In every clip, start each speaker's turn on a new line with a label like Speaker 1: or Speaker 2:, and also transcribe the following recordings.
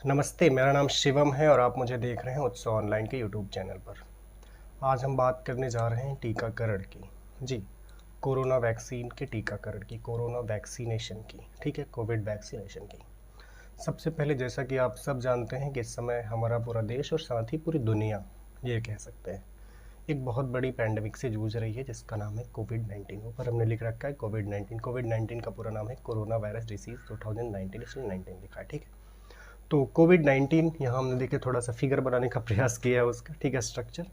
Speaker 1: नमस्ते, मेरा नाम शिवम है और आप मुझे देख रहे हैं उत्सव ऑनलाइन के यूट्यूब चैनल पर। आज हम बात करने जा रहे हैं टीकाकरण की। जी, कोरोना वैक्सीन के टीकाकरण की, कोरोना वैक्सीनेशन की, ठीक है, कोविड वैक्सीनेशन की। सबसे पहले जैसा कि आप सब जानते हैं कि इस समय हमारा पूरा देश और साथ ही पूरी दुनिया, ये कह सकते हैं, एक बहुत बड़ी पैंडमिक से जूझ रही है जिसका नाम है कोविड-19। ऊपर हमने लिख रखा है कोविड-19। कोविड-19 का पूरा नाम है कोरोना वायरस डिसीज़ 2019, इसलिए 19 लिखा है, ठीक है। तो कोविड-19 यहाँ हमने देखिए थोड़ा सा फिगर बनाने का प्रयास किया है उसका, ठीक है, स्ट्रक्चर,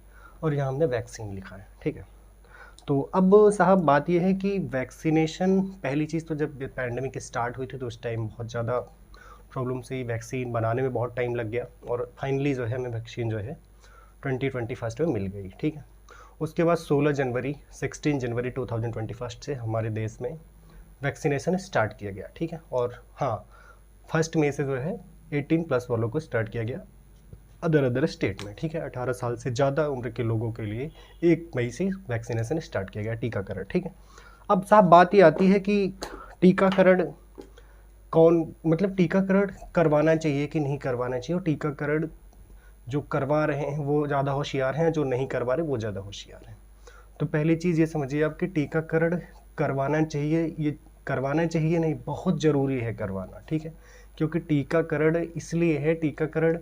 Speaker 1: और यहाँ हमने वैक्सीन लिखा है, ठीक है। तो अब साहब बात ये है कि वैक्सीनेशन, पहली चीज़ तो जब पैंडमिक स्टार्ट हुई थी तो उस टाइम बहुत ज़्यादा प्रॉब्लम से वैक्सीन बनाने में बहुत टाइम लग गया और फाइनली जो है हमें वैक्सीन जो है 2021 में मिल गई, ठीक है। उसके बाद 16 जनवरी 2021 से हमारे देश में वैक्सीनेशन स्टार्ट किया गया, ठीक है। और हाँ, 1 मई से जो है 18+ वालों को स्टार्ट किया गया अदर स्टेट में, ठीक है। 18 साल से ज़्यादा उम्र के लोगों के लिए 1 मई से वैक्सीनेशन स्टार्ट किया गया, टीकाकरण, ठीक है। अब साहब बात ये आती है कि टीकाकरण टीकाकरण करवाना चाहिए कि नहीं करवाना चाहिए, और टीकाकरण जो करवा रहे हैं वो ज़्यादा होशियार हैं, जो नहीं करवा रहे वो ज़्यादा होशियार हैं। तो पहली चीज़ ये समझिए आप कि टीकाकरण करवाना चाहिए, ये करवाना चाहिए नहीं, बहुत ज़रूरी है करवाना, ठीक है। क्योंकि टीकाकरण इसलिए है, टीकाकरण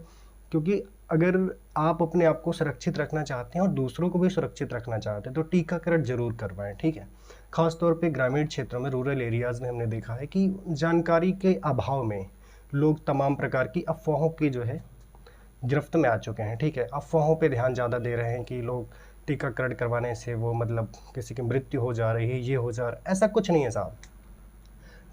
Speaker 1: क्योंकि अगर आप अपने आप को सुरक्षित रखना चाहते हैं और दूसरों को भी सुरक्षित रखना चाहते हैं तो टीकाकरण ज़रूर करवाएं, ठीक है। ख़ास तौर पे ग्रामीण क्षेत्रों में, रूरल एरियाज़ में हमने देखा है कि जानकारी के अभाव में लोग तमाम प्रकार की अफवाहों की जो है गिरफ्त में आ चुके हैं, ठीक है। अफवाहों पे ध्यान ज़्यादा दे रहे हैं कि लोग टीकाकरण करवाने से वो किसी की मृत्यु हो जा रही है, ये हो जा रहा है, ऐसा कुछ नहीं है साहब।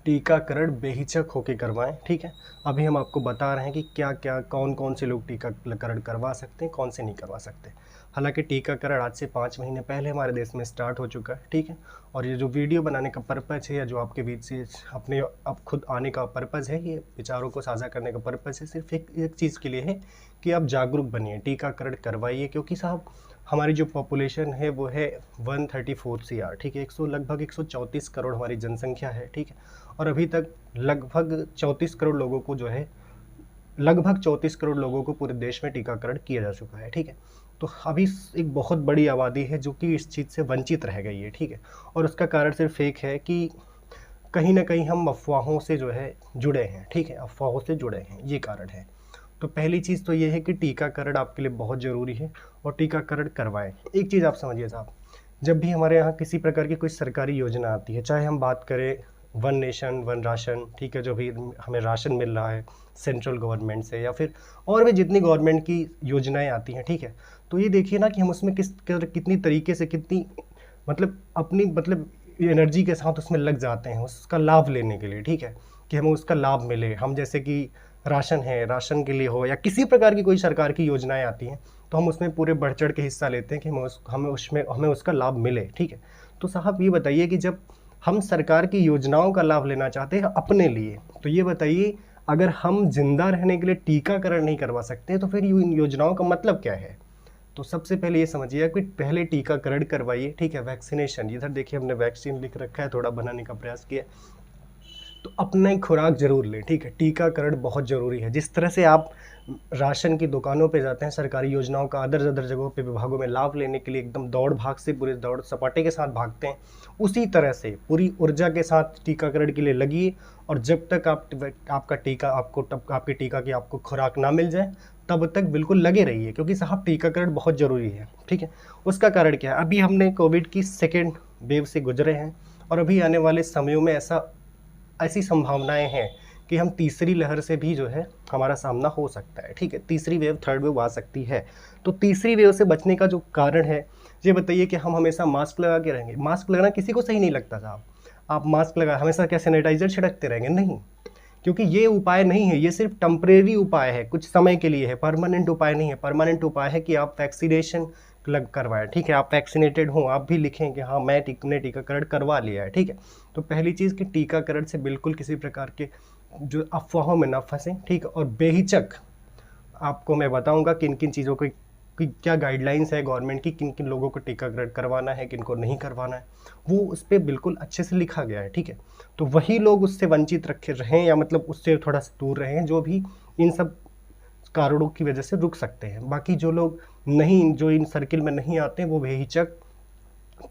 Speaker 1: टीकाकरण बेहिचक होकर करवाएं, ठीक है। अभी हम आपको बता रहे हैं कि क्या क्या कौन कौन से लोग टीकाकरण करवा सकते हैं, कौन से नहीं करवा सकते। हालांकि टीकाकरण आज से 5 महीने पहले हमारे देश में स्टार्ट हो चुका है, ठीक है। और ये जो वीडियो बनाने का पर्पज़ है या जो आपके बीच से अपने अब खुद आने का पर्पज़ है, ये विचारों को साझा करने का पर्पज़ है, सिर्फ एक चीज़ के लिए है कि आप जागरूक बनिए, टीकाकरण करवाइए। क्योंकि साहब हमारी जो पॉपुलेशन है वो है 134 CR, ठीक है। लगभग 134 करोड़ हमारी जनसंख्या है, ठीक है। और अभी तक लगभग 34 करोड़ लोगों को जो है, लगभग 34 करोड़ लोगों को पूरे देश में टीकाकरण किया जा चुका है, ठीक है। तो अभी एक बहुत बड़ी आबादी है जो कि इस चीज़ से वंचित रह गई है, ठीक है। और उसका कारण सिर्फ एक है कि कहीं ना कहीं हम अफवाहों से जो है जुड़े हैं, ठीक है, अफवाहों से जुड़े हैं, ये कारण है। तो पहली चीज़ तो ये है कि टीकाकरण आपके लिए बहुत ज़रूरी है और टीकाकरण करवाएं। एक चीज़ आप समझिए साहब, जब भी हमारे यहाँ किसी प्रकार की कोई सरकारी योजना आती है, चाहे हम बात करें वन नेशन वन राशन, ठीक है, जो भी हमें राशन मिल रहा है सेंट्रल गवर्नमेंट से, या फिर और भी जितनी गवर्नमेंट की योजनाएं आती हैं, ठीक है, तो ये देखिए ना कि हम उसमें कितनी तरीके से, कितनी अपनी एनर्जी के साथ उसमें लग जाते हैं उसका लाभ लेने के लिए, ठीक है, कि हमें उसका लाभ मिले। हम जैसे कि राशन है, राशन के लिए हो या किसी प्रकार की कोई सरकार की योजनाएं आती हैं तो हम उसमें पूरे बढ़ चढ़ के हिस्सा लेते हैं कि हमें उसका लाभ मिले, ठीक है। तो साहब ये बताइए कि जब हम सरकार की योजनाओं का लाभ लेना चाहते हैं अपने लिए, तो ये बताइए अगर हम जिंदा रहने के लिए टीकाकरण नहीं करवा सकते तो फिर इन योजनाओं का मतलब क्या है। तो सबसे पहले ये समझिए कि पहले टीकाकरण करवाइए, ठीक है, वैक्सीनेशन। इधर देखिए हमने वैक्सीन लिख रखा है, थोड़ा बनाने का प्रयास किया। तो अपना ही खुराक जरूर लें, ठीक है। टीकाकरण बहुत ज़रूरी है। जिस तरह से आप राशन की दुकानों पे जाते हैं, सरकारी योजनाओं का अदर जगहों पे विभागों में लाभ लेने के लिए एकदम दौड़ भाग से, पूरे दौड़ सपाटे के साथ भागते हैं, उसी तरह से पूरी ऊर्जा के साथ टीकाकरण के लिए लगिए। और जब तक आपके टीका की आपको खुराक ना मिल जाए तब तक बिल्कुल लगे रहिए, क्योंकि साहब टीकाकरण बहुत ज़रूरी है, ठीक है। उसका कारण क्या है, अभी हमने कोविड की सेकेंड वेव से गुजरे हैं और अभी आने वाले समयों में ऐसी संभावनाएं हैं कि हम तीसरी लहर से भी जो है हमारा सामना हो सकता है, ठीक है। तीसरी वेव, थर्ड वेव आ सकती है। तो तीसरी वेव से बचने का जो कारण है, ये बताइए कि हम हमेशा मास्क लगा के रहेंगे। मास्क लगाना किसी को सही नहीं लगता साहब। आप मास्क लगा हमेशा क्या सैनिटाइजर छिड़कते रहेंगे? नहीं, क्योंकि ये उपाय नहीं है, ये सिर्फ टेम्परेरी उपाय है, कुछ समय के लिए है, परमानेंट उपाय नहीं है। परमानेंट उपाय है कि आप वैक्सीनेशन करवाएं, ठीक है। आप वैक्सीनेटेड हों, आप भी लिखें कि हाँ मैंने टीकाकरण करवा लिया है, ठीक है। तो पहली चीज़ कि टीकाकरण से बिल्कुल किसी प्रकार के जो अफवाहों में ना फंसें, ठीक है। और बेहिचक आपको मैं बताऊंगा किन किन चीज़ों की क्या गाइडलाइंस है गवर्नमेंट की, किन किन लोगों को टीकाकरण करवाना है, किन को नहीं करवाना है, वो उस पर बिल्कुल अच्छे से लिखा गया है, ठीक है। तो वही लोग उससे वंचित रखे रहें या उससे थोड़ा सा दूर रहें जो भी इन सब कारणों की वजह से रुक सकते हैं। बाकी जो लोग नहीं, जो इन सर्किल में नहीं आते, वो बेहिचक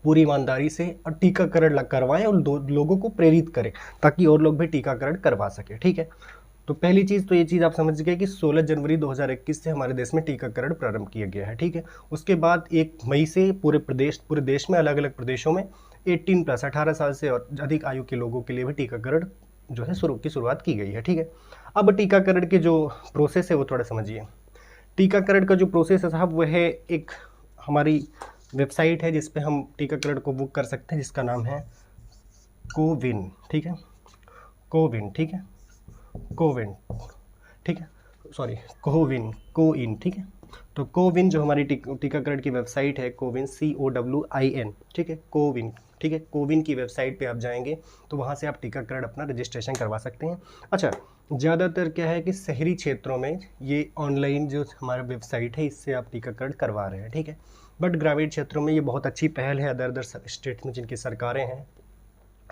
Speaker 1: पूरी ईमानदारी से और टीकाकरण करवाएं और लोगों को प्रेरित करें ताकि और लोग भी टीकाकरण करवा सकें। ठीक है, तो पहली चीज़ तो ये चीज़ आप समझ गए कि 16 जनवरी 2021 से हमारे देश में टीकाकरण प्रारंभ किया गया है। ठीक है, उसके बाद 1 मई से पूरे देश में अलग अलग प्रदेशों में 18+ साल से और अधिक आयु के लोगों के लिए भी टीकाकरण जो है शुरुआत की गई है। ठीक है, अब टीकाकरण के जो प्रोसेस है वो थोड़ा समझिए। टीकाकरण का जो प्रोसेस है साहब, वह है एक हमारी वेबसाइट है जिस पे हम टीकाकरण को बुक कर सकते हैं, जिसका नाम है कोविन। ठीक है, कोविन। ठीक है, कोविन। ठीक है, सॉरी, कोविन। ठीक है, तो कोविन जो हमारी टीकाकरण की वेबसाइट है, कोविन, COWIN। ठीक है, कोविन। ठीक है, कोविन की वेबसाइट पे आप जाएंगे तो वहाँ से आप टीकाकरण अपना रजिस्ट्रेशन करवा सकते हैं। अच्छा, ज़्यादातर क्या है कि शहरी क्षेत्रों में ये ऑनलाइन जो हमारा वेबसाइट है इससे आप टीकाकरण करवा रहे हैं। ठीक है, बट ग्रामीण क्षेत्रों में ये बहुत अच्छी पहल है। अदर स्टेट में जिनकी सरकारें हैं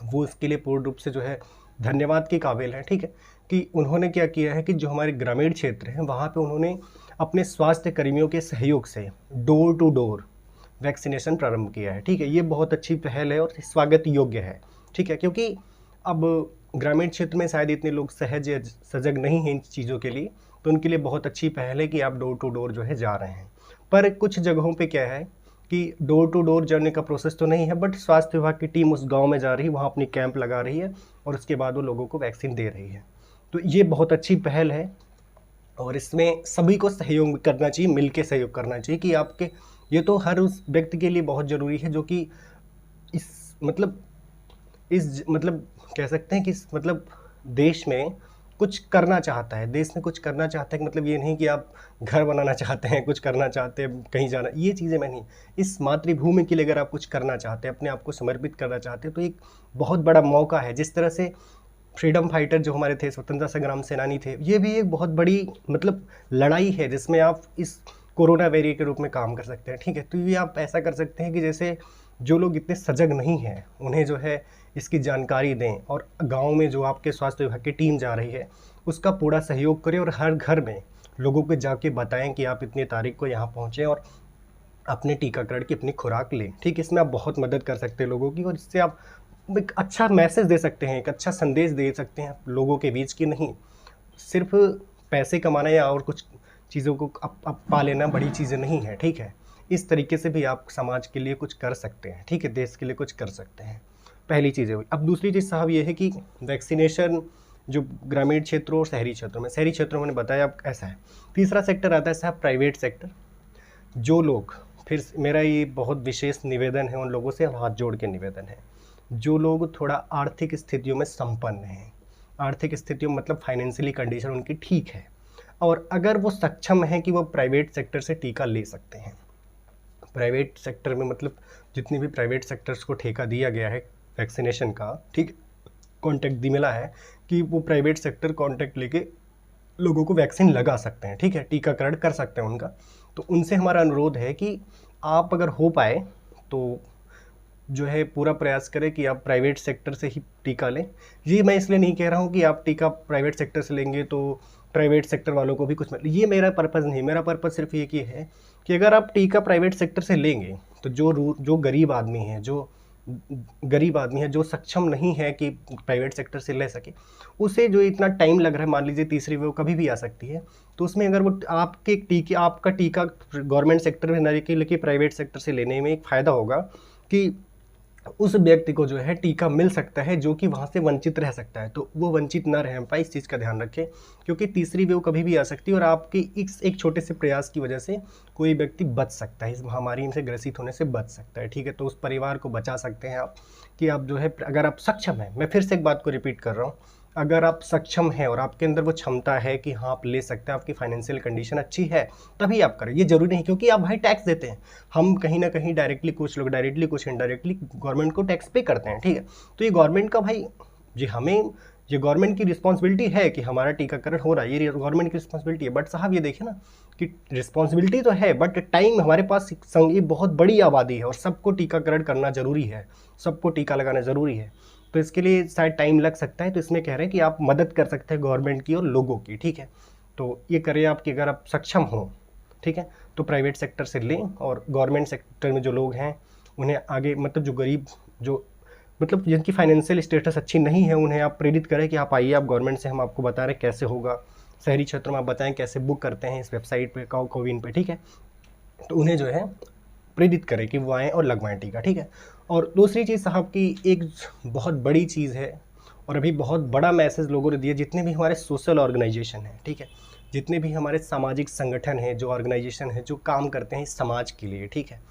Speaker 1: वो इसके लिए पूर्ण रूप से जो है धन्यवाद के काबिल है। ठीक है, कि उन्होंने क्या किया है कि जो हमारे ग्रामीण क्षेत्र हैं वहाँ पे उन्होंने अपने स्वास्थ्य कर्मियों के सहयोग से डोर टू डोर वैक्सीनेशन प्रारंभ किया है। ठीक है, ये बहुत अच्छी पहल है और स्वागत योग्य है। ठीक है, क्योंकि अब ग्रामीण क्षेत्र में शायद इतने लोग सजग नहीं हैं इन चीज़ों के लिए, तो उनके लिए बहुत अच्छी पहल है कि आप डोर टू डोर जो है जा रहे हैं। पर कुछ जगहों पे क्या है कि डोर टू डोर जाने का प्रोसेस तो नहीं है, बट स्वास्थ्य विभाग की टीम उस गांव में जा रही है, वहाँ अपनी कैंप लगा रही है और उसके बाद वो लोगों को वैक्सीन दे रही है। तो ये बहुत अच्छी पहल है और इसमें सभी को सहयोग करना चाहिए, मिल के सहयोग करना चाहिए कि आपके, ये तो हर उस व्यक्ति के लिए बहुत ज़रूरी है जो कि इस मतलब कह सकते हैं कि मतलब देश में कुछ करना चाहता है, देश में कुछ करना चाहता है कि मतलब ये नहीं कि आप घर बनाना चाहते हैं, कुछ करना चाहते हैं, कहीं जाना, ये चीज़ें मैं नहीं। इस मातृभूमि के लिए अगर आप कुछ करना चाहते हैं, अपने आप को समर्पित करना चाहते हैं, तो एक बहुत बड़ा मौका है। जिस तरह से फ्रीडम फाइटर जो हमारे थे, स्वतंत्रता संग्राम सेनानी थे, ये भी एक बहुत बड़ी मतलब लड़ाई है जिसमें आप इस कोरोना वैरियर के रूप में काम कर सकते हैं। ठीक है, तो ये आप ऐसा कर सकते हैं कि जैसे जो लोग इतने सजग नहीं हैं उन्हें जो है इसकी जानकारी दें और गांव में जो आपके स्वास्थ्य विभाग की टीम जा रही है उसका पूरा सहयोग करें और हर घर में लोगों को जाके बताएं कि आप इतनी तारीख को यहाँ पहुँचें और अपने टीकाकरण की अपनी खुराक लें। ठीक, इसमें आप बहुत मदद कर सकते हैं लोगों की और इससे आप एक अच्छा मैसेज दे सकते हैं, एक अच्छा संदेश दे सकते हैं लोगों के बीच की नहीं सिर्फ पैसे कमाना या और कुछ चीज़ों को अब पा लेना बड़ी चीज़ें नहीं है। ठीक है, इस तरीके से भी आप समाज के लिए कुछ कर सकते हैं। ठीक है, देश के लिए कुछ कर सकते हैं। पहली चीज़ है। अब दूसरी चीज़ साहब ये है कि वैक्सीनेशन जो ग्रामीण क्षेत्रों और शहरी क्षेत्रों में मैंने बताया अब ऐसा है। तीसरा सेक्टर आता है साहब प्राइवेट सेक्टर। जो लोग, फिर मेरा ये बहुत विशेष निवेदन है उन लोगों से, हाथ जोड़ के निवेदन है, जो लोग थोड़ा आर्थिक स्थितियों में संपन्न हैं, आर्थिक स्थितियों मतलब फाइनेंशियली कंडीशन उनकी ठीक है और अगर वो सक्षम हैं कि वो प्राइवेट सेक्टर से टीका ले सकते हैं। प्राइवेट सेक्टर में मतलब जितनी भी प्राइवेट सेक्टर्स को ठेका दिया गया है वैक्सीनेशन का, ठीक, कॉन्ट्रैक्ट मिला है कि वो प्राइवेट सेक्टर कॉन्ट्रैक्ट लेके लोगों को वैक्सीन लगा सकते हैं। ठीक है, टीकाकरण कर सकते हैं उनका। तो उनसे हमारा अनुरोध है कि आप अगर हो पाए तो जो है पूरा प्रयास करें कि आप प्राइवेट सेक्टर से ही टीका लें। ये मैं इसलिए नहीं कह रहा हूँ कि आप टीका प्राइवेट सेक्टर से लेंगे तो प्राइवेट सेक्टर वालों को भी कुछ मिले, ये मेरा पर्पज़ नहीं। मेरा पर्पज़ सिर्फ ये है कि अगर आप टीका प्राइवेट सेक्टर से लेंगे तो जो गरीब आदमी है, जो सक्षम नहीं है कि प्राइवेट सेक्टर से ले सके, उसे जो इतना टाइम लग रहा है, मान लीजिए तीसरी वेव कभी भी आ सकती है, तो उसमें अगर वो आपका टीका गवर्नमेंट सेक्टर में न लेके प्राइवेट सेक्टर से लेने में एक फ़ायदा होगा कि उस व्यक्ति को जो है टीका मिल सकता है जो कि वहाँ से वंचित रह सकता है, तो वो वंचित ना रह पाए, इस चीज़ का ध्यान रखें क्योंकि तीसरी वेव कभी भी आ सकती है और आपके एक छोटे से प्रयास की वजह से कोई व्यक्ति बच सकता है, इस महामारी से ग्रसित होने से बच सकता है। ठीक है, तो उस परिवार को बचा सकते हैं आप कि आप जो है, अगर आप सक्षम हैं, मैं फिर से एक बात को रिपीट कर रहा हूँ, अगर आप सक्षम हैं और आपके अंदर वो क्षमता है कि हाँ आप ले सकते हैं, आपकी फाइनेंशियल कंडीशन अच्छी है, तभी आप करें। ये जरूरी नहीं क्योंकि आप भाई टैक्स देते हैं, हम कहीं ना कहीं डायरेक्टली, कुछ लोग डायरेक्टली कुछ इनडायरेक्टली गवर्नमेंट को टैक्स पे करते हैं। ठीक है, तो ये गवर्नमेंट का भाई, ये गवर्नमेंट की रिस्पॉन्सिबिलिटी है कि हमारा टीकाकरण हो रहा है, ये गवर्नमेंट की रिस्पॉन्सिबिलिटी है। बट साहब ये देखिए ना कि रिस्पॉन्सिबिलिटी तो है बट टाइम हमारे पास ये बहुत बड़ी आबादी है और सबको टीकाकरण करना ज़रूरी है, सबको टीका लगाना ज़रूरी है, तो इसके लिए शायद टाइम लग सकता है। तो इसमें कह रहे हैं कि आप मदद कर सकते हैं गवर्नमेंट की और लोगों की। ठीक है, तो ये करें आप कि अगर आप सक्षम हो, ठीक है, तो प्राइवेट सेक्टर से लें, और गवर्नमेंट सेक्टर में जो लोग हैं उन्हें आगे, मतलब जो गरीब, जो मतलब जिनकी फाइनेंशियल स्टेटस अच्छी नहीं है, उन्हें आप प्रेरित करें कि आप आइए, आप गवर्नमेंट से हम आपको बता रहे हैं कैसे होगा। शहरी क्षेत्रों में आप बताएं कैसे बुक करते हैं इस वेबसाइट पे, कोविन पे, ठीक है। तो उन्हें जो है प्रेरित करें कि वो आएँ और लगवाएं टीका, ठीक है। और दूसरी चीज़ साहब की एक बहुत बड़ी चीज़ है, और अभी बहुत बड़ा मैसेज लोगों ने दिया, जितने भी हमारे सोशल ऑर्गेनाइजेशन हैं, ठीक है, जितने भी हमारे सामाजिक संगठन हैं, जो ऑर्गेनाइजेशन है, जो काम करते हैं इस समाज के लिए, ठीक है,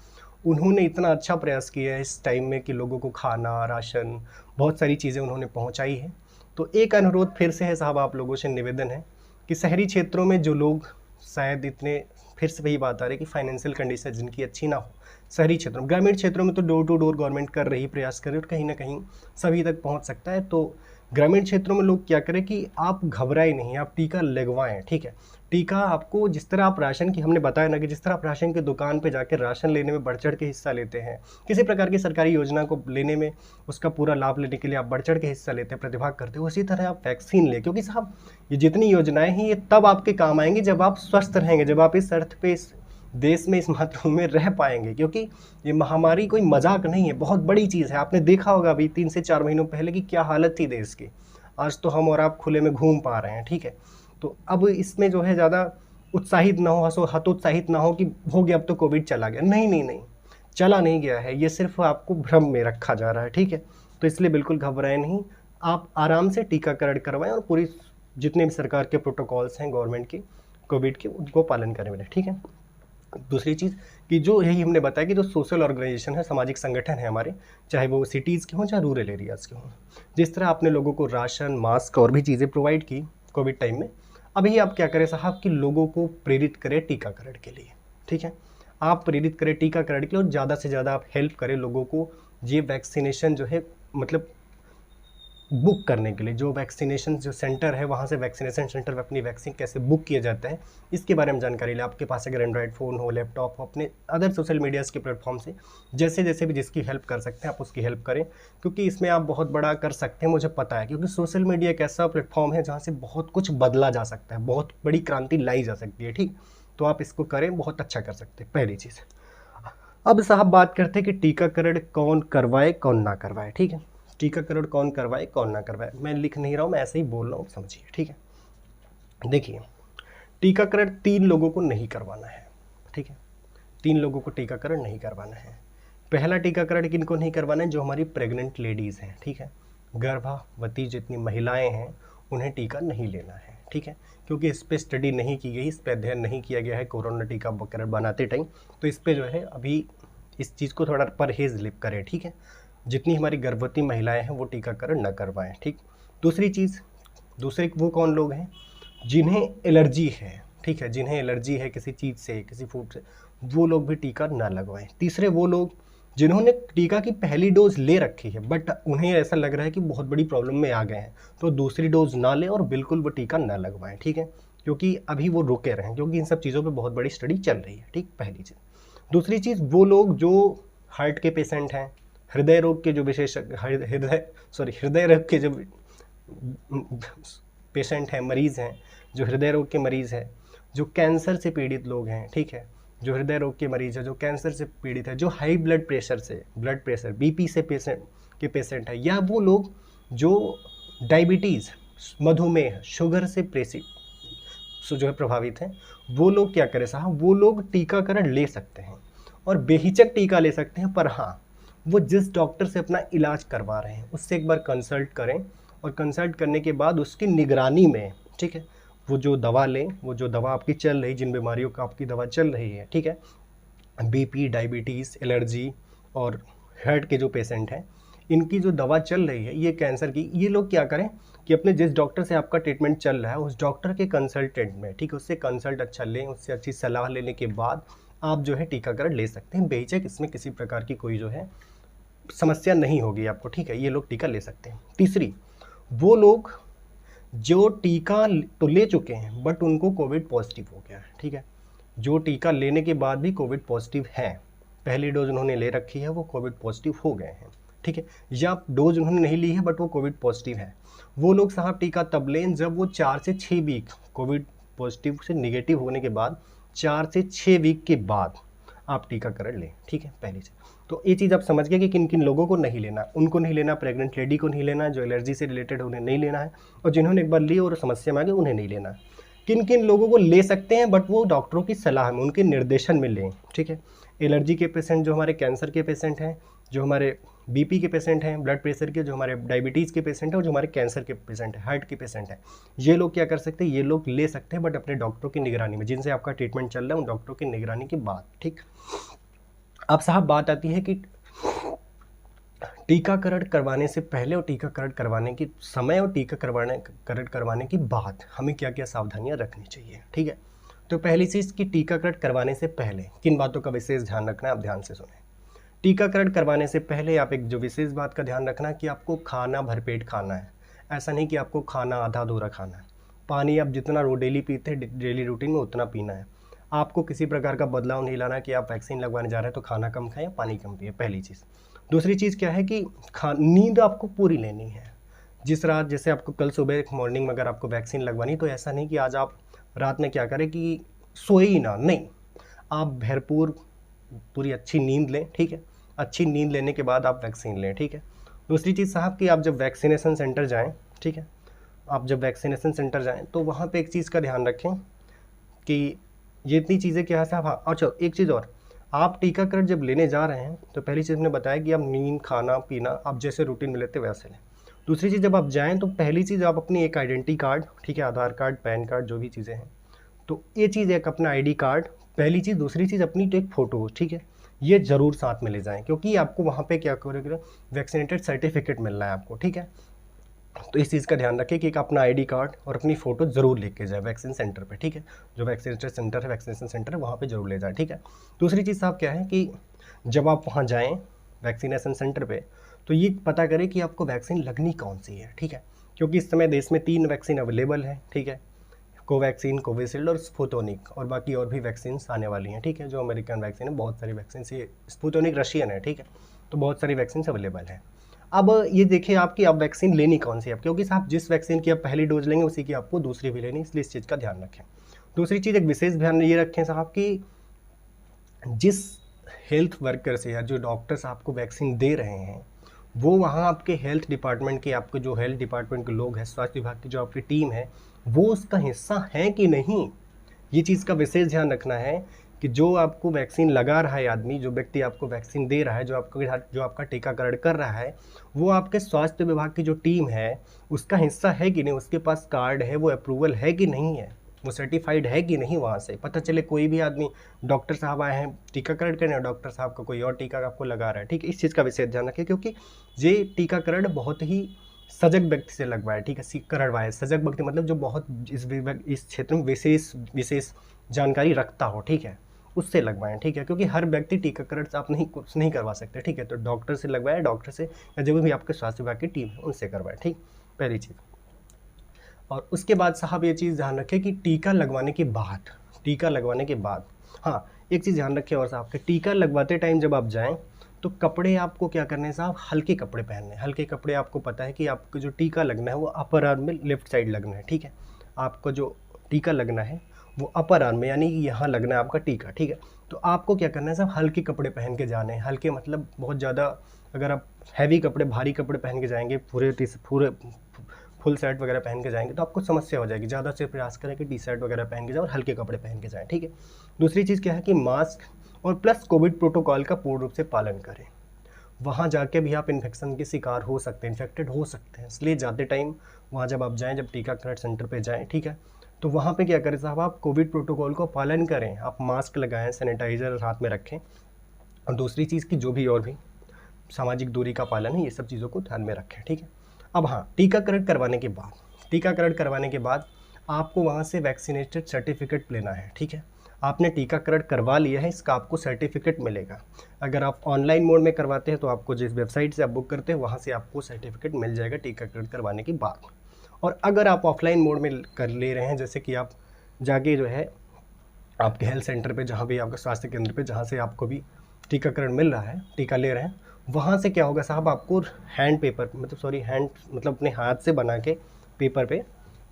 Speaker 1: उन्होंने इतना अच्छा प्रयास किया है इस टाइम में कि लोगों को खाना, राशन, बहुत सारी चीज़ें उन्होंने पहुंचाई है। तो एक अनुरोध फिर से है साहब, आप लोगों से निवेदन है कि शहरी क्षेत्रों में जो लोग शायद इतने, फिर से वही बात आ रही है कि फाइनेंशियल कंडीशन जिनकी अच्छी ना हो, शहरी क्षेत्रों में, ग्रामीण क्षेत्रों में तो डोर टू डोर गवर्नमेंट कर रही, प्रयास कर रही है और कहीं ना कहीं सभी तक पहुंच सकता है। तो ग्रामीण क्षेत्रों में लोग क्या करें कि आप घबराए नहीं, आप टीका लगवाएं, ठीक है। टीका आपको, जिस तरह आप राशन की, हमने बताया ना कि जिस तरह आप राशन की दुकान पे जाकर राशन लेने में बढ़ चढ़ के हिस्सा लेते हैं, किसी प्रकार की सरकारी योजना को लेने में, उसका पूरा लाभ लेने के लिए आप बढ़ चढ़ के हिस्सा लेते हैं, प्रतिभाग करते हो, उसी तरह आप वैक्सीन लें, क्योंकि साहब ये जितनी योजनाएं हैं ये तब आपके काम आएंगी जब आप स्वस्थ रहेंगे, जब आप इस अर्थ पे, इस देश में, इस मातृभूमि में रह पाएंगे। क्योंकि ये महामारी कोई मजाक नहीं है, बहुत बड़ी चीज़ है। आपने देखा होगा अभी 3 से 4 महीनों पहले की क्या हालत थी देश की, आज तो हम और आप खुले में घूम पा रहे हैं, ठीक है। तो अब इसमें जो है ज़्यादा उत्साहित ना हो, हतोत्साहित ना हो कि हो गया अब तो कोविड चला गया, नहीं नहीं नहीं, चला नहीं गया है, ये सिर्फ आपको भ्रम में रखा जा रहा है, ठीक है। तो इसलिए बिल्कुल घबराएं नहीं, आप आराम से टीकाकरण करवाएं और पूरी जितने भी सरकार के प्रोटोकॉल्स हैं गवर्नमेंट के कोविड के, उनको पालन करें मेरे, ठीक है। दूसरी चीज़ कि जो यही हमने बताया कि जो सोशल ऑर्गेनाइजेशन है, सामाजिक संगठन है हमारे, चाहे वो सिटीज़ के हों चाहे रूरल एरियाज़ के हों, जिस तरह आपने लोगों को राशन, मास्क और भी चीज़ें प्रोवाइड की कोविड टाइम में, अभी आप क्या करें साहब कि लोगों को प्रेरित करें टीकाकरण के लिए, ठीक है। आप प्रेरित करें टीकाकरण के लिए और ज़्यादा से ज़्यादा आप हेल्प करें लोगों को ये वैक्सीनेशन जो है, मतलब बुक करने के लिए, जो वैक्सीनेशन जो सेंटर है वहाँ से वैक्सीनेशन सेंटर में अपनी वैक्सीन कैसे बुक किया जाता है, इसके बारे में जानकारी ले। आपके पास अगर एंड्रॉयड फ़ोन हो, लैपटॉप हो, अपने अदर सोशल मीडियाज़ के प्लेटफॉर्म से जैसे जैसे भी जिसकी हेल्प कर सकते हैं आप उसकी हेल्प करें, क्योंकि इसमें आप बहुत बड़ा कर सकते हैं, मुझे पता है। क्योंकि सोशल मीडिया एक ऐसा प्लेटफॉर्म है जहाँ से बहुत कुछ बदला जा सकता है, बहुत बड़ी क्रांति लाई जा सकती है, ठीक। तो आप इसको करें, बहुत अच्छा कर सकते हैं, पहली चीज़। अब साहब बात करते हैं कि टीकाकरण कौन करवाए कौन ना करवाए, ठीक है। टीकाकरण कौन करवाए कौन ना करवाए, मैं लिख नहीं रहा हूँ, मैं ऐसे ही बोल रहा हूँ, समझिए, ठीक है। देखिए, टीकाकरण 3 लोगों को नहीं करवाना है, ठीक है। 3 लोगों को टीकाकरण नहीं करवाना है। पहला टीकाकरण किनको नहीं करवाना है, जो हमारी प्रेग्नेंट लेडीज़ हैं, ठीक है, गर्भवती जितनी महिलाएं हैं उन्हें टीका नहीं लेना है, ठीक है। क्योंकि इस पर स्टडी नहीं की गई, इस पर अध्ययन नहीं किया गया है कोरोना टीकाकरण बनाते टाइम, तो इस पर जो है अभी इस चीज़ को थोड़ा परहेज लिप करें, ठीक है। जितनी हमारी गर्भवती महिलाएं हैं वो टीकाकरण न करवाएं, ठीक। दूसरी चीज़, दूसरे वो कौन लोग हैं जिन्हें एलर्जी है, ठीक है, जिन्हें एलर्जी है किसी चीज़ से, किसी फूड से, वो लोग भी टीका ना लगवाएं। तीसरे वो लोग जिन्होंने टीका की पहली डोज ले रखी है बट उन्हें ऐसा लग रहा है कि बहुत बड़ी प्रॉब्लम में आ गए हैं, तो दूसरी डोज ना लें और बिल्कुल वो टीका ना लगवाएं, ठीक है। क्योंकि अभी वो रुके रहें, क्योंकि इन सब चीज़ों पर बहुत बड़ी स्टडी चल रही है, ठीक, पहली चीज़। दूसरी चीज़, वो लोग जो हार्ट के पेशेंट हैं, हृदय रोग के जो विशेषज्ञ, हृदय रोग के जो पेशेंट हैं, मरीज़ हैं, जो हृदय रोग के मरीज़ हैं, जो कैंसर से पीड़ित लोग हैं, ठीक है, जो हृदय रोग के मरीज़ है, जो कैंसर से पीड़ित है, जो हाई ब्लड प्रेशर बीपी से पेशेंट है, या वो लोग जो डायबिटीज़, मधुमेह, शुगर से जो है प्रभावित हैं, वो लोग क्या करें साहब, वो लोग टीकाकरण ले सकते हैं और बेहिचक टीका ले सकते हैं। पर हाँ, वो जिस डॉक्टर से अपना इलाज करवा रहे हैं उससे एक बार कंसल्ट करें, और कंसल्ट करने के बाद उसकी निगरानी में, ठीक है, वो जो दवा लें, वो जो दवा आपकी चल रही, जिन बीमारियों का आपकी दवा चल रही है, ठीक है, बीपी, डायबिटीज़, एलर्जी और हार्ट के जो पेशेंट हैं, इनकी जो दवा चल रही है, ये कैंसर की, ये लोग क्या करें कि अपने जिस डॉक्टर से आपका ट्रीटमेंट चल रहा है उस डॉक्टर के कंसल्टेंट में, ठीक है, उससे कंसल्ट अच्छा लें, उससे अच्छी सलाह लेने के बाद आप जो है टीकाकरण ले सकते हैं बेहिचक। इसमें किसी प्रकार की कोई जो है समस्या नहीं होगी आपको, ठीक है, ये लोग टीका ले सकते हैं। तीसरी, वो लोग जो टीका तो ले चुके हैं बट उनको कोविड पॉजिटिव हो गया है, ठीक है, जो टीका लेने के बाद भी कोविड पॉजिटिव हैं, पहली डोज उन्होंने ले रखी है, वो कोविड पॉजिटिव हो गए हैं, ठीक है, या डोज उन्होंने नहीं ली है बट वो कोविड पॉजिटिव है, वो लोग साहब टीका तब लें जब वो 4 से 6 वीक कोविड पॉजिटिव से नेगेटिव होने के बाद 4 से 6 वीक के बाद आप टीकाकरण लें, ठीक है। पहली चीज़ तो ये चीज़ आप समझ गए कि किन किन लोगों को नहीं लेना, उनको नहीं लेना, प्रेग्नेंट लेडी को नहीं लेना, जो एलर्जी से रिलेटेड उन्हें नहीं लेना है, और जिन्होंने एक बार ली और समस्या में आ गई उन्हें नहीं लेना है। किन किन लोगों को ले सकते हैं, बट वो डॉक्टरों की सलाह में, उनके निर्देशन में लें, ठीक है। एलर्जी के पेशेंट, जो हमारे कैंसर के पेशेंट हैं, जो हमारे बीपी के पेशेंट हैं, ब्लड प्रेशर के, जो हमारे डायबिटीज़ के पेशेंट हैं, और जो हमारे कैंसर के पेशेंट हैं, हार्ट के पेशेंट हैं, ये लोग क्या कर सकते हैं, ये लोग ले सकते हैं, बट अपने डॉक्टरों की निगरानी में, जिनसे आपका ट्रीटमेंट चल रहा है उन डॉक्टरों की निगरानी के बाद, ठीक। अब साहब बात आती है कि टीकाकरण करवाने से पहले और टीकाकरण करवाने के समय और टीकाकरण करवाने के बाद हमें क्या क्या सावधानियां रखनी चाहिए, ठीक है। तो पहली चीज़ कि टीकाकरण करवाने से पहले किन बातों का विशेष ध्यान रखना है, आप ध्यान से सुने। टीकाकरण करवाने से पहले आप एक जो विशेष बात का ध्यान रखना है कि आपको खाना भरपेट खाना है। ऐसा नहीं कि आपको खाना आधा अधूरा खाना है। पानी आप जितना डेली पीते हैं, डेली रूटीन में उतना पीना है। आपको किसी प्रकार का बदलाव नहीं लाना कि आप वैक्सीन लगवाने जा रहे हैं तो खाना कम खाएं या पानी कम पिए, पहली चीज़। दूसरी चीज़ क्या है कि नींद आपको पूरी लेनी है। जिस रात, जैसे आपको कल सुबह मॉर्निंग में अगर आपको वैक्सीन लगवानी, तो ऐसा नहीं कि आज आप रात में क्या करें कि सोए ही ना, नहीं, आप भरपूर पूरी अच्छी नींद लें, ठीक है। अच्छी नींद लेने के बाद आप वैक्सीन लें, ठीक है। दूसरी चीज़ साहब कि आप जब वैक्सीनेशन सेंटर जाएं, ठीक है, आप जब वैक्सीनेशन सेंटर जाएं तो वहाँ पे एक चीज़ का ध्यान रखें कि ये इतनी चीज़ें क्या है साहब। हाँ, अच्छा एक चीज़ और, आप टीकाकरण जब लेने जा रहे हैं तो पहली चीज़ मैंने बताया कि आप नींद, खाना पीना आप जैसे रूटीन में लेते वैसे लें। दूसरी चीज़, जब आप जाएँ तो पहली चीज़ आप अपनी एक आइडेंटिटी कार्ड, ठीक है, आधार कार्ड, पैन कार्ड, जो भी चीज़ें हैं, तो ये चीज़ एक अपना आईडी कार्ड, पहली चीज़। दूसरी चीज़ अपनी तो एक फ़ोटो, ठीक है, ये ज़रूर साथ में ले जाएं, क्योंकि आपको वहाँ पे क्या करेगा, वैक्सीनेटेड सर्टिफिकेट मिल रहा है आपको, ठीक है। तो इस चीज़ का ध्यान रखें कि एक अपना आईडी कार्ड और अपनी फ़ोटो ज़रूर लेके जाए वैक्सीन सेंटर पे, ठीक है। जो वैक्सीनेशन सेंटर है, वैक्सीनेशन सेंटर है, वहाँ पे ज़रूर ले जाए, ठीक है। दूसरी चीज़ साहब क्या है कि जब आप वहाँ जाएँ वैक्सीनेशन सेंटर पे, तो ये पता करें कि आपको वैक्सीन लगनी कौन सी है, ठीक है। क्योंकि इस समय देश में 3 वैक्सीन अवेलेबल है, ठीक है, कोवैक्सीन, कोविशील्ड और स्पुतनिक, और बाकी और भी वैक्सीन आने वाली हैं, ठीक है। जो अमेरिकन वैक्सीन है, बहुत सारी वैक्सीन, ये स्पुतनिक रशियन है, ठीक है। तो बहुत सारी वैक्सीन अवेलेबल है। अब ये देखिए आपकी अब वैक्सीन लेनी कौन सी है, क्योंकि साहब जिस वैक्सीन की आप पहली डोज लेंगे उसी की आपको दूसरी भी लेनी, इसलिए इस चीज़ का ध्यान रखें। दूसरी चीज़, एक विशेष ध्यान ये रखें साहब कि जिस हेल्थ वर्कर से या जो डॉक्टर्स आपको वैक्सीन दे रहे हैं, वो वहाँ आपके हेल्थ डिपार्टमेंट के, आपके जो हेल्थ डिपार्टमेंट के लोग हैं, स्वास्थ्य विभाग की जो आपकी टीम है, वो उसका हिस्सा है कि नहीं, ये चीज़ का विशेष ध्यान रखना है कि जो आपको वैक्सीन लगा रहा है आदमी, जो व्यक्ति आपको वैक्सीन दे रहा है, जो आपका टीकाकरण कर रहा है, वो आपके स्वास्थ्य विभाग की जो टीम है उसका हिस्सा है कि नहीं, उसके पास कार्ड है, वो अप्रूवल है कि नहीं है, वो सर्टिफाइड है कि नहीं। वहाँ से पता चले कोई भी आदमी, डॉक्टर साहब आए हैं टीकाकरण करने, डॉक्टर साहब का कोई और टीका आपको लगा रहा है, ठीक है। इस चीज़ का विशेष ध्यान रखें, क्योंकि ये टीकाकरण बहुत ही सजग व्यक्ति से लगवाए, ठीक है, करवाए। सजग व्यक्ति मतलब जो बहुत इस क्षेत्र में विशेष जानकारी रखता हो, ठीक है, उससे लगवाएं, ठीक है। क्योंकि हर व्यक्ति टीकाकरण से आप कुछ नहीं करवा सकते, ठीक है। तो डॉक्टर से लगवाएं, डॉक्टर से या जो भी आपके स्वास्थ्य विभाग की टीम है उनसे करवाएं, ठीक, पहली चीज़। और उसके बाद साहब ये चीज़ ध्यान रखें कि टीका लगवाने के बाद, हाँ एक चीज़ ध्यान रखें और साहब कि टीका लगवाते टाइम जब आप जाएँ तो कपड़े आपको क्या करने हैं साहब, हल्के कपड़े पहनने हैं। हल्के कपड़े, आपको पता है कि आपको जो टीका लगना है वो अपर आर्म में लेफ्ट साइड लगना है, ठीक है। आपको जो टीका लगना है वो अपर आर्म में, यानी कि यहाँ लगना है आपका टीका, ठीक है। तो आपको क्या करना है साहब, हल्के कपड़े पहन के जाने हैं। हल्के मतलब बहुत ज़्यादा, अगर आप हैवी कपड़े, भारी कपड़े पहन के जाएंगे, पूरे फुल शर्ट वगैरह पहन के जाएंगे तो आपको समस्या हो जाएगी। ज़्यादा से प्रयास करें कि टी शर्ट वगैरह पहन के जाए और हल्के कपड़े पहन के जाएँ, ठीक है। दूसरी चीज़ क्या है कि मास्क और प्लस कोविड प्रोटोकॉल का पूर्ण रूप से पालन करें। वहाँ जाके भी आप इन्फेक्शन के शिकार हो सकते हैं, इन्फेक्टेड हो सकते हैं, इसलिए जाते टाइम वहाँ जब आप जाएँ, जब टीकाकरण सेंटर पे जाएँ, ठीक है, तो वहाँ पे क्या करें साहब, आप कोविड प्रोटोकॉल को पालन करें। आप मास्क लगाएं, सैनिटाइज़र हाथ में रखें, और दूसरी चीज़ की जो भी और भी सामाजिक दूरी का पालन है, ये सब चीज़ों को ध्यान में रखें, ठीक है। अब हाँ, टीकाकरण करवाने के बाद आपको वहाँ से वैक्सीनेटेड सर्टिफिकेट लेना है, ठीक है। आपने टीकाकरण करवा लिया है, इसका आपको सर्टिफिकेट मिलेगा। अगर आप ऑनलाइन मोड में करवाते हैं तो आपको जिस वेबसाइट से आप बुक करते हैं वहाँ से आपको सर्टिफिकेट मिल जाएगा टीकाकरण करवाने के बाद। और अगर आप ऑफलाइन मोड में कर ले रहे हैं, जैसे कि आप जाके जो है आपके हेल्थ सेंटर पे, जहाँ भी आपका स्वास्थ्य केंद्र पे, जहाँ से आपको भी टीकाकरण मिल रहा है, टीका ले रहे हैं, वहाँ से क्या होगा साहब, आपको हैंड मतलब अपने हाथ से बना के पेपर पे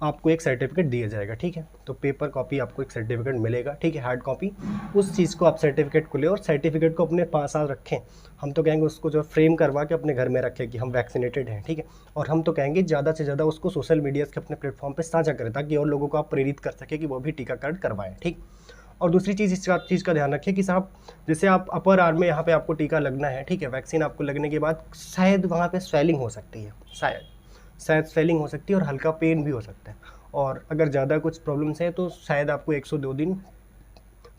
Speaker 1: आपको एक सर्टिफिकेट दिया जाएगा, ठीक है। तो पेपर कॉपी आपको एक सर्टिफिकेट मिलेगा, ठीक है, हार्ड कॉपी। उस चीज़ को आप सर्टिफिकेट को ले और सर्टिफिकेट को अपने पास साथ रखें। हम तो कहेंगे उसको जो फ्रेम करवा के अपने घर में रखें कि हम वैक्सीनेटेड हैं, ठीक है। और हम तो कहेंगे ज़्यादा से ज़्यादा उसको सोशल मीडिया के अपने प्लेटफॉर्म पर साझा करें, ताकि और लोगों को आप प्रेरित कर सकें कि वो भी टीकाकरण करवाएं, ठीक। और दूसरी चीज़, इस चीज़ का ध्यान रखें कि साहब जैसे आप अपर आर्म में यहाँ पे आपको टीका लगना है, ठीक है, वैक्सीन आपको लगने के बाद शायद वहाँ पे स्वेलिंग हो सकती है, शायद स्वेलिंग हो सकती है और हल्का पेन भी हो सकता है। और अगर ज़्यादा कुछ प्रॉब्लम्स है तो शायद आपको 102 दिन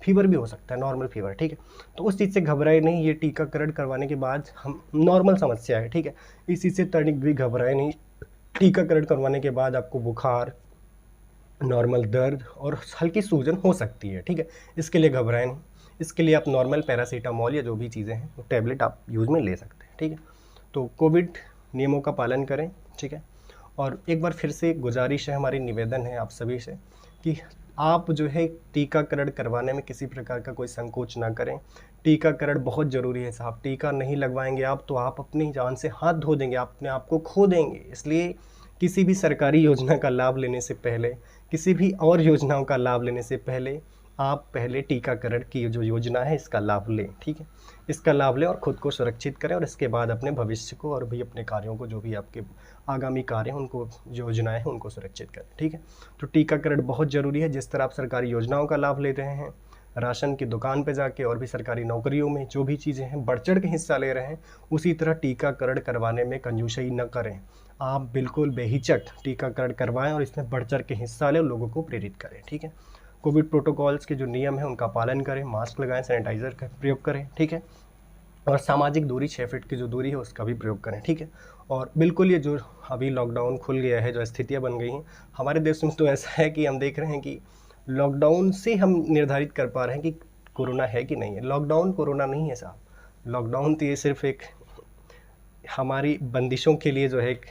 Speaker 1: फीवर भी हो सकता है, नॉर्मल फीवर, ठीक है। तो उस चीज़ से घबराए नहीं, ये टीकाकरण करवाने के बाद हम नॉर्मल समस्या है, ठीक है। इस चीज़ से तनिक भी घबराए नहीं। टीकाकरण करवाने के बाद आपको बुखार, नॉर्मल दर्द और हल्की सूजन हो सकती है, ठीक है। इसके लिए घबराएं नहीं। इसके लिए आप नॉर्मल पैरासीटामोल या जो भी चीज़ें हैं वो टैबलेट आप यूज़ में ले सकते हैं, ठीक है। तो कोविड नियमों का पालन करें, ठीक है। और एक बार फिर से गुजारिश है, हमारी निवेदन है आप सभी से कि आप जो है टीकाकरण करवाने में किसी प्रकार का कोई संकोच ना करें। टीकाकरण बहुत ज़रूरी है साहब। टीका नहीं लगवाएंगे आप तो आप अपनी जान से हाथ धो देंगे, अपने आप को खो देंगे। इसलिए किसी भी सरकारी योजना का लाभ लेने से पहले, किसी भी और योजनाओं का लाभ लेने से पहले आप पहले टीकाकरण की जो योजना है इसका लाभ लें, ठीक है। इसका लाभ लें और ख़ुद को सुरक्षित करें और इसके बाद अपने भविष्य को और भी अपने कार्यों को, जो भी आपके आगामी कार्य हैं उनको, योजनाएं हैं उनको सुरक्षित करें, ठीक है। तो टीकाकरण बहुत ज़रूरी है। जिस तरह आप सरकारी योजनाओं का लाभ ले रहे हैं, राशन की दुकान पे जाके और भी सरकारी नौकरियों में जो भी चीज़ें हैं बढ़ चढ़ के हिस्सा ले रहे हैं, उसी तरह टीकाकरण करवाने में कंजूसई न करें। आप बिल्कुल बेहिचक टीकाकरण करवाएं और इसमें बढ़ चढ़ के हिस्सा लें और लोगों को प्रेरित करें, ठीक है। कोविड प्रोटोकॉल्स के जो नियम हैं उनका पालन करें, मास्क लगाएं, सैनिटाइज़र का प्रयोग करें, ठीक है। और सामाजिक दूरी 6 फीट की जो दूरी है उसका भी प्रयोग करें, ठीक है। और बिल्कुल ये जो अभी लॉकडाउन खुल गया है, जो स्थितियाँ बन गई हैं हमारे देश में, तो ऐसा है कि हम देख रहे हैं कि लॉकडाउन से हम निर्धारित कर पा रहे हैं कि कोरोना है कि नहीं है। लॉकडाउन कोरोना नहीं है साहब। लॉकडाउन तो ये सिर्फ एक हमारी बंदिशों के लिए जो है एक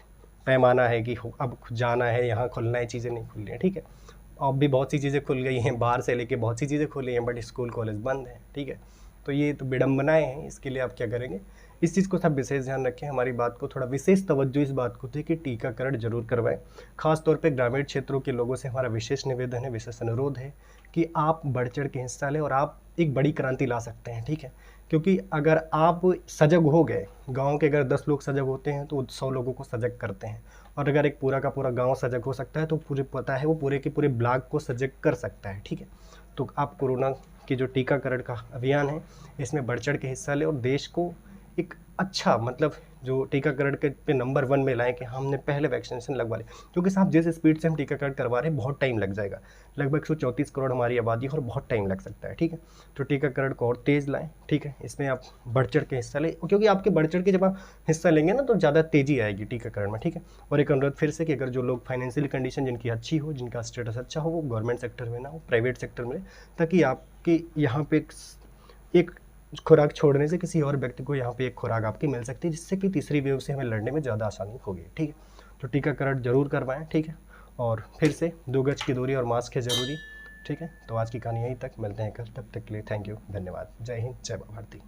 Speaker 1: पैमाना है कि अब जाना है, यहाँ खुलना है, चीज़ें नहीं खुल रही हैं, ठीक है। अब भी बहुत सी चीज़ें खुल गई हैं, बाहर से लेके बहुत सी चीज़ें खुली हैं, बट स्कूल कॉलेज बंद हैं, ठीक है। तो ये तो विडम्बनाएँ हैं, इसके लिए आप क्या करेंगे, इस चीज़ को सब विशेष ध्यान रखें। हमारी बात को थोड़ा विशेष तवज्जो इस बात को दें कि टीकाकरण जरूर करवाएं। खास तौर पे ग्रामीण क्षेत्रों के लोगों से हमारा विशेष निवेदन है, विशेष अनुरोध है कि आप बढ़ चढ़ के हिस्सा लें और आप एक बड़ी क्रांति ला सकते हैं, ठीक है। क्योंकि अगर आप सजग हो गए, गाँव के अगर 10 लोग सजग होते हैं तो 100 लोगों को सजग करते हैं। और अगर एक पूरा का पूरा गाँव सजग हो सकता है तो पूरे पता है वो पूरे के पूरे ब्लॉक को सजग कर सकता है, ठीक है। तो आप कोरोना की जो टीकाकरण का अभियान है इसमें बढ़ चढ़ के हिस्सा लें और देश को एक अच्छा, मतलब जो टीकाकरण के पे नंबर 1 में लाएं कि हमने पहले वैक्सीनेशन लगवा ली। क्योंकि साहब जिस स्पीड से हम टीकाकरण करवा रहे हैं बहुत टाइम लग जाएगा। लगभग 134 करोड़ हमारी आबादी है और बहुत टाइम लग सकता है, ठीक है। तो टीकाकरण को और तेज़ लाएं, ठीक है। इसमें आप बढ़ चढ़ के हिस्सा लें, क्योंकि आपके बढ़ चढ़ के जब आप हिस्सा लेंगे ना तो ज़्यादा तेज़ी आएगी टीकाकरण में, ठीक है। और एक अनुरोध फिर से कि अगर जो लोग फाइनेंशियल कंडीशन जिनकी अच्छी हो, जिनका स्टेटस अच्छा हो, वो गवर्नमेंट सेक्टर में ना हो, प्राइवेट सेक्टर में, ताकि आपके यहाँ पे एक खुराक छोड़ने से किसी और व्यक्ति को यहाँ पे एक खुराक आपकी मिल सकती है, जिससे कि तीसरी वेव से हमें लड़ने में ज़्यादा आसानी होगी, ठीक है। तो टीकाकरण जरूर करवाएं, ठीक है। और फिर से 2 गज की दूरी और मास्क है ज़रूरी, ठीक है। तो आज की कहानी यहीं तक, मिलते हैं कल, तब तक के लिए थैंक यू, धन्यवाद। जय हिंद, जय भारती।